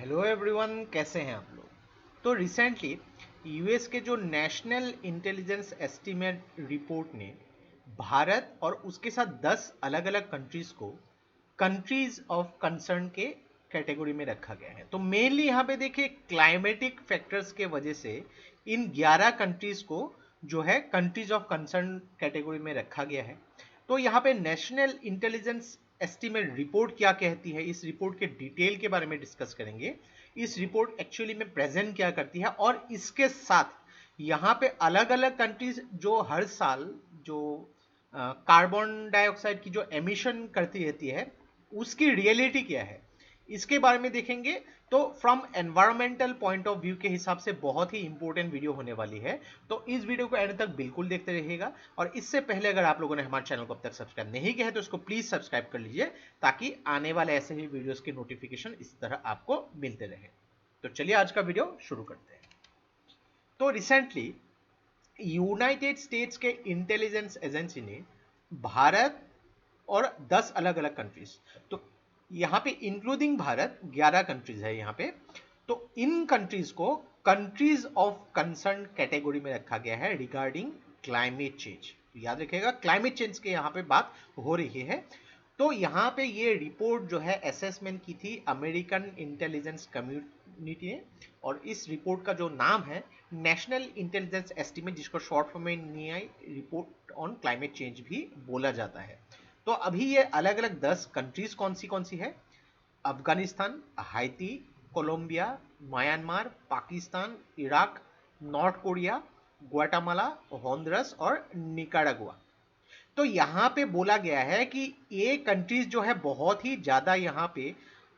Hello everyone, कैसे हैं आप लोग। तो रिसेंटली यूएस के जो नेशनल इंटेलिजेंस एस्टीमेट रिपोर्ट ने भारत और उसके साथ 10 अलग अलग कंट्रीज को कंट्रीज ऑफ कंसर्न के कैटेगरी में रखा गया है। तो मेनली यहाँ पे देखिए क्लाइमेटिक फैक्टर्स के वजह से इन 11 कंट्रीज को जो है कंट्रीज ऑफ कंसर्न कैटेगरी में रखा गया है। तो यहाँ पे नेशनल इंटेलिजेंस एस्टीमेट रिपोर्ट क्या कहती है, इस रिपोर्ट के डिटेल के बारे में डिस्कस करेंगे। इस रिपोर्ट एक्चुअली में प्रेजेंट क्या करती है और इसके साथ यहाँ पे अलग अलग कंट्रीज जो हर साल जो कार्बन डाइऑक्साइड की जो एमिशन करती रहती है उसकी रियलिटी क्या है, इसके बारे में देखेंगे। तो from environmental point of view के हिसाब से बहुत ही इंपॉर्टेंट वीडियो होने वाली है। तो इस वीडियो को एंड तक बिल्कुल देखते रहिएगा। और इससे पहले अगर आप लोगों ने हमारे चैनल को अब तक सब्सक्राइब नहीं किया है तो इसको प्लीज सब्सक्राइब कर लीजिए, ताकि आने वाले ऐसे ही वीडियोस के नोटिफिकेशन इस तरह आपको मिलते रहे। तो चलिए आज का वीडियो शुरू करते हैं। तो रिसेंटली यूनाइटेड स्टेट्स के इंटेलिजेंस एजेंसी ने भारत और 10 अलग अलग कंट्रीज, तो यहाँ पे इंक्लूडिंग भारत 11 कंट्रीज है यहाँ पे। तो इन कंट्रीज को कंट्रीज ऑफ कंसर्न कैटेगरी में रखा गया है रिगार्डिंग क्लाइमेट चेंज। याद रखिएगा क्लाइमेट चेंज के यहाँ पे बात हो रही है। तो यहाँ पे ये रिपोर्ट जो है असेसमेंट की थी अमेरिकन इंटेलिजेंस कम्युनिटी ने, और इस रिपोर्ट का जो नाम है नेशनल इंटेलिजेंस एस्टीमेट, जिसको शॉर्ट फॉर्म में नीआई रिपोर्ट ऑन क्लाइमेट चेंज भी बोला जाता है। तो अभी ये अलग अलग 10 कंट्रीज कौन सी है? Afghanistan, Haiti, Colombia, Myanmar, Pakistan, Iraq, North Korea, Guatemala, Honduras और निकारागुआ। तो यहाँ पे बोला गया है कि ये कंट्रीज जो है बहुत ही ज़्यादा यहाँ पे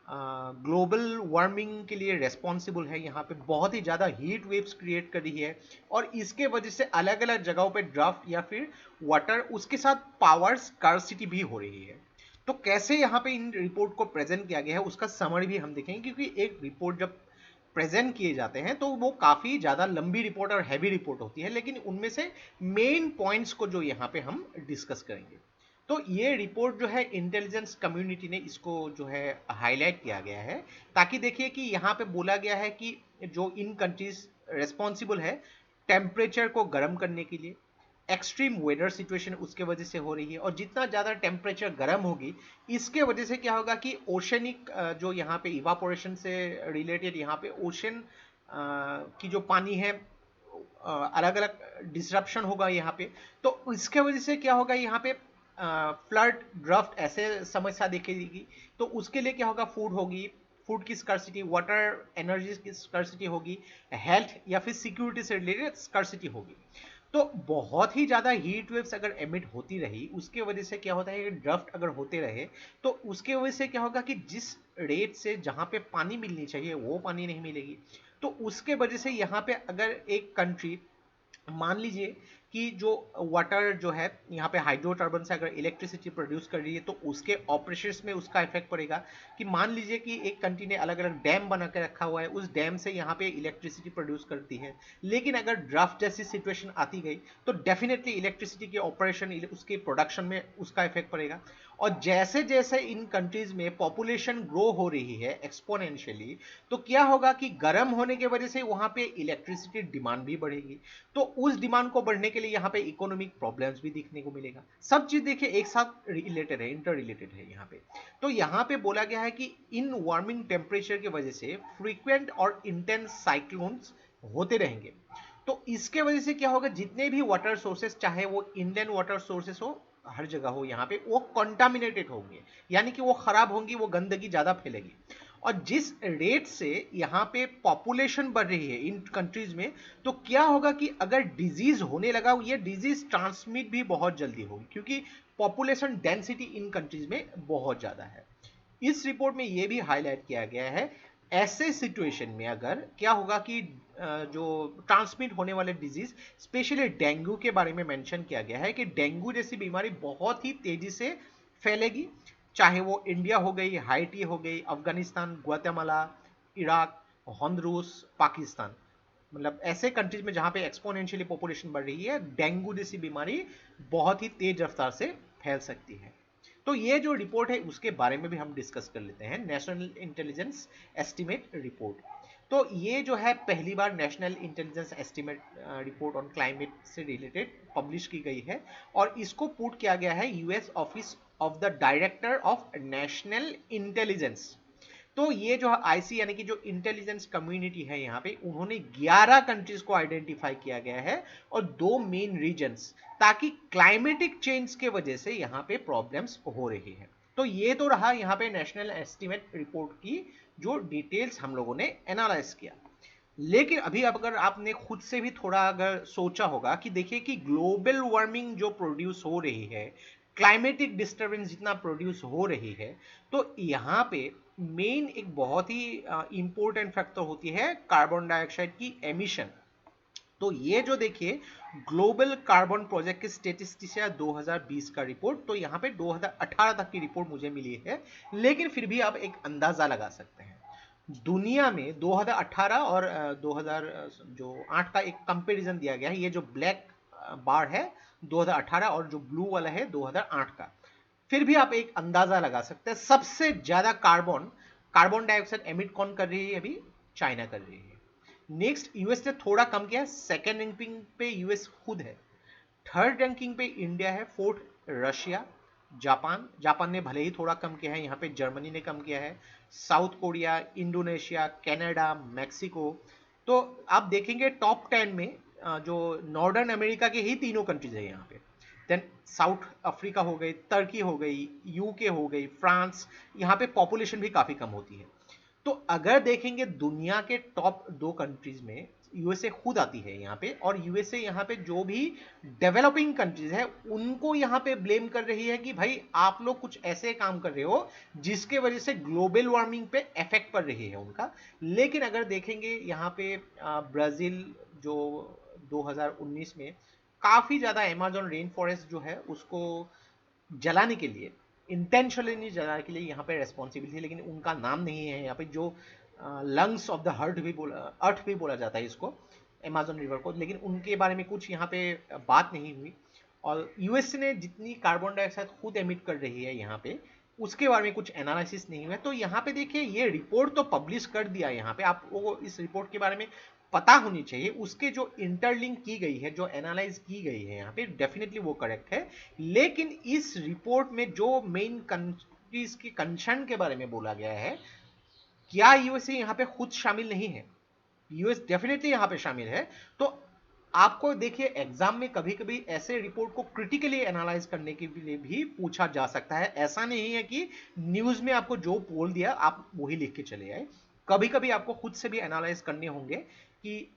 ग्लोबल वार्मिंग के लिए रेस्पॉन्सिबल है। यहाँ पे बहुत ही ज़्यादा हीट वेव्स क्रिएट कर रही है और इसके वजह से अलग अलग जगहों पे ड्राफ्ट या फिर वाटर, उसके साथ पावर स्कार्सिटी भी हो रही है। तो कैसे यहाँ पे इन रिपोर्ट को प्रेजेंट किया गया है उसका समरी भी हम देखेंगे, क्योंकि एक रिपोर्ट जब प्रेजेंट किए जाते हैं तो वो काफ़ी ज़्यादा लंबी रिपोर्ट और हैवी रिपोर्ट होती है, लेकिन उनमें से मेन पॉइंट्स को जो यहाँ पे हम डिस्कस करेंगे। तो ये रिपोर्ट जो है इंटेलिजेंस कम्युनिटी ने इसको जो है हाईलाइट किया गया है, ताकि देखिए कि यहाँ पे बोला गया है कि जो इन कंट्रीज रेस्पॉन्सिबल है टेम्परेचर को गर्म करने के लिए, एक्सट्रीम वेदर सिचुएशन उसके वजह से हो रही है, और जितना ज़्यादा टेम्परेचर गर्म होगी इसके वजह से क्या होगा कि ओशनिक जो यहाँ पे इवापोरेशन से रिलेटेड यहाँ पे ओशन की जो पानी है अलग अलग डिसरप्शन होगा यहाँ पे। तो इसके वजह से क्या होगा यहाँ पे फ्लड ड्राफ्ट ऐसे समस्या दिखेगी। तो उसके लिए क्या होगा, फूड होगी, फूड की स्कार्सिटी, वाटर एनर्जी की स्कार्सिटी होगी, हेल्थ या फिर सिक्योरिटी से रिलेटेड स्कार्सिटी होगी। तो बहुत ही ज़्यादा हीट वेव्स अगर एमिट होती रही उसके वजह से क्या होता है कि ड्राफ्ट अगर होते रहे तो उसके वजह से क्या होगा कि जिस रेट से जहाँ पे पानी मिलनी चाहिए वो पानी नहीं मिलेगी। तो उसके वजह से यहाँ पे अगर एक कंट्री, मान लीजिए कि जो वाटर जो है यहाँ पे हाइड्रो टर्बन से अगर इलेक्ट्रिसिटी प्रोड्यूस कर रही है तो उसके ऑपरेशंस में उसका इफेक्ट पड़ेगा। कि मान लीजिए कि एक कंट्री ने अलग अलग डैम बना के रखा हुआ है, उस डैम से यहाँ पे इलेक्ट्रिसिटी प्रोड्यूस करती है, लेकिन अगर ड्राफ्ट जैसी सिचुएशन आती गई तो डेफिनेटली इलेक्ट्रिसिटी के ऑपरेशन, उसके प्रोडक्शन में उसका इफेक्ट पड़ेगा। और जैसे जैसे इन कंट्रीज में पॉपुलेशन ग्रो हो रही है एक्सपोनेंशियली, तो क्या होगा कि गर्म होने की वजह से वहां पे इलेक्ट्रिसिटी डिमांड भी बढ़ेगी। तो उस डिमांड को बढ़ने के लिए यहाँ पे इकोनॉमिक प्रॉब्लम्स भी देखने को मिलेगा। सब चीज देखिए एक साथ रिलेटेड है, इंटर रिलेटेड है यहाँ पे। तो यहाँ पे बोला गया है कि इन वार्मिंग टेम्परेचर की वजह से फ्रीक्वेंट और इंटेंस साइक्लोन्स होते रहेंगे। तो इसके वजह से क्या होगा, जितने भी वाटर सोर्सेस, चाहे वो इंडियन वाटर सोर्सेस हो, हर जगह हो यहाँ पे, वो कंटामिनेटेड होंगे, यानी कि वो खराब होंगी, वो गंदगी ज्यादा फैलेगी। और जिस रेट से यहाँ पे पॉपुलेशन बढ़ रही है इन कंट्रीज में, तो क्या होगा कि अगर डिजीज होने लगा, ये डिजीज ट्रांसमिट भी बहुत जल्दी होगी, क्योंकि पॉपुलेशन डेंसिटी इन कंट्रीज में बहुत ज्यादा है। इस रिपोर्ट में यह भी हाईलाइट किया गया है ऐसे सिचुएशन में अगर क्या होगा कि जो ट्रांसमिट होने वाले डिजीज, स्पेशली डेंगू के बारे में मेंशन किया गया है कि डेंगू जैसी बीमारी बहुत ही तेजी से फैलेगी, चाहे वो इंडिया हो गई, हाइटी हो गई, Afghanistan, Guatemala, Iraq, Honduras, Pakistan, मतलब ऐसे कंट्रीज में जहां पे एक्सपोनेंशियली पॉपुलेशन बढ़ रही है, डेंगू जैसी बीमारी बहुत ही तेज रफ्तार से फैल सकती है। तो ये जो रिपोर्ट है उसके बारे में भी हम डिस्कस कर लेते हैं, नेशनल इंटेलिजेंस एस्टीमेट रिपोर्ट। तो ये जो है पहली बार national intelligence estimate report on climate से रिलेटेड पब्लिश की गई है और इसको पुट किया गया है US office of the director of national intelligence. तो ये जो आईसी यानी कि जो इंटेलिजेंस कम्युनिटी है यहाँ पे, उन्होंने 11 कंट्रीज को आइडेंटिफाई किया गया है और 2 मेन रीजन्स, ताकि क्लाइमेटिक चेंज के वजह से यहाँ पे प्रॉब्लम्स हो रही है। तो ये तो रहा यहाँ पे नेशनल एस्टीमेट रिपोर्ट की जो डिटेल्स हम लोगों ने एनालाइज किया। लेकिन अभी अगर आपने खुद से भी थोड़ा अगर सोचा होगा कि देखिए कि ग्लोबल वार्मिंग जो प्रोड्यूस हो रही है, क्लाइमेटिक डिस्टर्बेंस जितना प्रोड्यूस हो रही है, तो यहाँ पे मेन एक बहुत ही इंपॉर्टेंट फैक्टर होती है कार्बन डाइऑक्साइड की एमिशन। तो ये जो देखिए ग्लोबल कार्बन प्रोजेक्ट के स्टेटिस्टिक्स 2020 का रिपोर्ट, तो यहाँ पे 2018 तक की रिपोर्ट मुझे मिली है, लेकिन फिर भी आप एक अंदाजा लगा सकते हैं दुनिया में 2018 और 2008 का एक कंपैरिजन दिया गया है। ये जो ब्लैक बार है 2018 और जो ब्लू वाला है 2008 का। फिर भी आप एक अंदाजा लगा सकते हैं सबसे ज्यादा कार्बन डाइऑक्साइड एमिट कौन कर रही है? अभी चाइना कर रही है। नेक्स्ट यूएस ने थोड़ा कम किया है, सेकेंड रैंकिंग पे यूएस खुद है, थर्ड रैंकिंग पे इंडिया है, फोर्थ रशिया, जापान ने भले ही थोड़ा कम किया है, यहाँ पे जर्मनी ने कम किया है, south Korea, Indonesia, Canada, Mexico. तो आप देखेंगे टॉप 10 में जो नॉर्दर्न अमेरिका के ही तीनों कंट्रीज है यहाँ पे। देन साउथ अफ्रीका हो गई, तुर्की हो गई, यूके हो गई, फ्रांस, यहाँ पे पॉपुलेशन भी काफी कम होती है। तो अगर देखेंगे दुनिया के टॉप 2 कंट्रीज में यूएसए खुद आती है यहाँ पे, और यूएसए यहाँ पे जो भी डेवलपिंग कंट्रीज है उनको यहाँ पे ब्लेम कर रही है कि भाई आप लोग कुछ ऐसे काम कर रहे हो जिसके वजह से ग्लोबल वार्मिंग पे इफेक्ट पड़ रही है उनका। लेकिन अगर देखेंगे यहाँ पे ब्राजील जो 2019 में काफी ज्यादा अमेज़न रेन फॉरेस्ट जो है उसको जलाने के लिए, इंटेंशनली नहीं जलाने के लिए यहाँ पे रेस्पॉन्सिबल थी, लेकिन उनका नाम नहीं है यहाँ पे। जो लंग्स ऑफ द अर्थ भी बोला जाता है इसको, अमेज़न रिवर को, लेकिन उनके बारे में कुछ यहाँ पे बात नहीं हुई। और यूएस ने जितनी कार्बन डाइऑक्साइड खुद एमिट कर रही है यहाँ पे, उसके बारे में कुछ एनालिसिस नहीं हुआ। तो यहाँ पे देखिए ये रिपोर्ट तो पब्लिश कर दिया, यहाँ पे आप लोगों को इस रिपोर्ट के बारे में पता होनी चाहिए। उसके जो इंटरलिंक की गई है, जो एनालाइज की गई है यहाँ पे, डेफिनेटली वो करेक्ट है। लेकिन इस रिपोर्ट में जो मेन कंट्रीज के कंसर्न के बारे में बोला गया है, क्या यूएसए यहाँ पे खुद शामिल नहीं है? यूएस डेफिनेटली यहाँ पे शामिल है। तो आपको देखिए एग्जाम में कभी कभी ऐसे रिपोर्ट को क्रिटिकली एनालाइज करने के लिए भी पूछा जा सकता है। ऐसा नहीं है कि न्यूज में आपको जो बोल दिया आप वही लिख के चले आए। कभी कभी आपको खुद से भी एनालाइज करने होंगे कि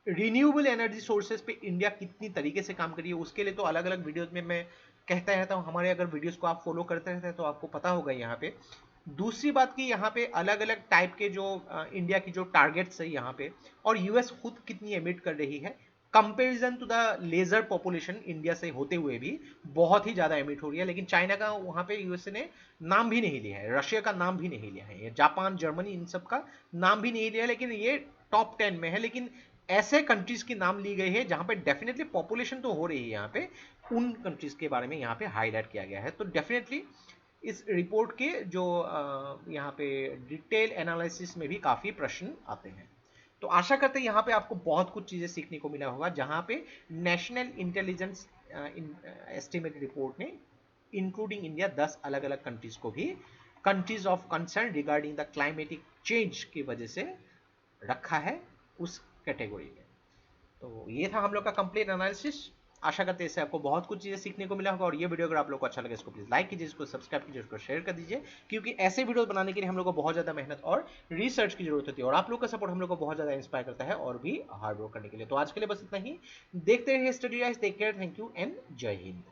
रिन्यूएबल एनर्जी सोर्सेज पे इंडिया कितनी तरीके से काम करी है। उसके लिए तो अलग अलग वीडियोज में मैं कहता रहता हूँ, हमारे अगर वीडियोज को आप फॉलो करते रहते हैं तो आपको पता होगा यहाँ पे। दूसरी बात कि यहाँ पे अलग अलग टाइप के जो इंडिया की जो टारगेट्स है यहाँ पे, और यूएस खुद कितनी एमिट कर रही है comparison to the lesser population, India से होते हुए भी बहुत ही ज्यादा एमिट हो रही है। लेकिन चाइना का वहां पे यूएसए ने नाम भी नहीं लिया है, रशिया का नाम भी नहीं लिया है, जापान, जर्मनी, इन सब का नाम भी नहीं लिया है, लेकिन ये टॉप 10 में है। लेकिन ऐसे कंट्रीज की नाम ली गई है जहां पे डेफिनेटली पॉपुलेशन तो हो रही है यहाँ पे, उन कंट्रीज के बारे में यहाँ पे हाईलाइट किया गया है। तो डेफिनेटली इस रिपोर्ट के जो यहाँ पे डिटेल एनालिसिस में भी काफी प्रश्न आते हैं। तो आशा करते हैं यहाँ पे आपको बहुत कुछ चीजें सीखने को मिला होगा, जहां पे नेशनल इंटेलिजेंस एस्टिमेट रिपोर्ट ने इंक्लूडिंग इंडिया 10 अलग अलग कंट्रीज को भी countries of concern regarding the climatic change की वजह से रखा है उस कैटेगरी में। तो ये था हम लोग का कंप्लीट एनालिसिस। आशा करते हैं इससे आपको बहुत कुछ चीजें सीखने को मिला होगा। और ये वीडियो अगर आप लोग को अच्छा लगे इसको प्लीज लाइक कीजिए, इसको सब्सक्राइब कीजिए, इसको शेयर कर दीजिए, क्योंकि ऐसे वीडियो बनाने के लिए हम लोग को बहुत ज्यादा मेहनत और रिसर्च की जरूरत होती है, और आप लोग का सपोर्ट हम लोग को बहुत ज्यादा इंस्पायर करता है और भी हार्ड वर्क करने के लिए। तो आज के लिए बस इतना ही, देखते रहिए study guys, take care, thank you and जय हिंद।